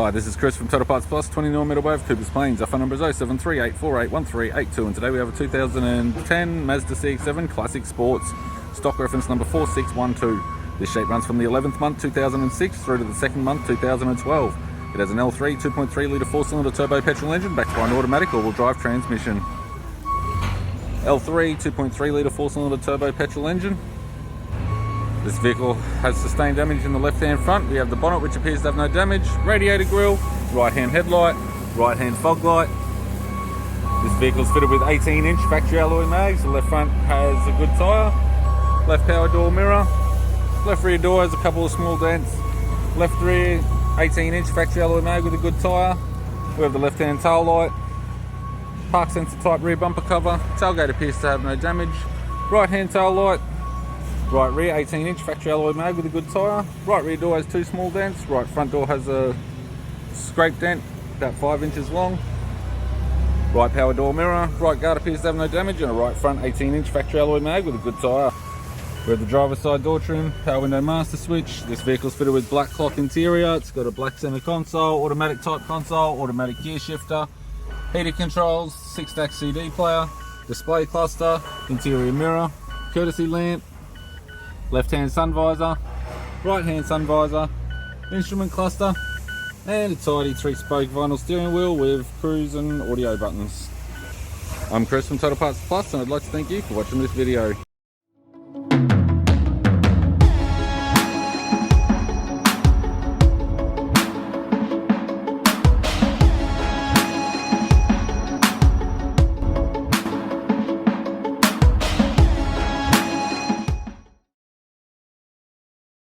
Hi, this is Chris from Total Parts Plus, 29 Meadow Ave, Cooper's Plains. Our phone number is 0738481382, and today we have a 2010 Mazda CX-7 Classic Sports, stock reference number 4612. This shape runs from the 11th month 2006 through to the 2nd month 2012. It has an L3 2.3 litre 4-cylinder turbo petrol engine backed by an automatic all-wheel drive transmission. L3 2.3 litre 4-cylinder turbo petrol engine. This vehicle has sustained damage in the left-hand front. We have the bonnet, which appears to have no damage, radiator grille, right-hand headlight, right-hand fog light. This vehicle is fitted with 18-inch factory alloy mags. The left front has a good tyre, left power door mirror, left rear door has a couple of small dents, left rear 18-inch factory alloy mag with a good tyre. We have the left-hand tail light, park sensor type rear bumper cover, tailgate appears to have no damage, right-hand tail light, right rear 18-inch factory alloy mag with a good tyre. Right rear door has two small dents. Right front door has a scrape dent about 5 inches long. Right power door mirror. Right guard appears to have no damage, and a right front 18-inch factory alloy mag with a good tyre. We have the driver's side door trim, power window master switch. This vehicle is fitted with black cloth interior. It's got a black center console, automatic type console, automatic gear shifter, heated controls, 6-stack CD player, display cluster, interior mirror, courtesy lamp, left-hand sun visor, right-hand sun visor, instrument cluster, and a tidy 3-spoke vinyl steering wheel with cruise and audio buttons. I'm Chris from Total Parts Plus, and I'd like to thank you for watching this video.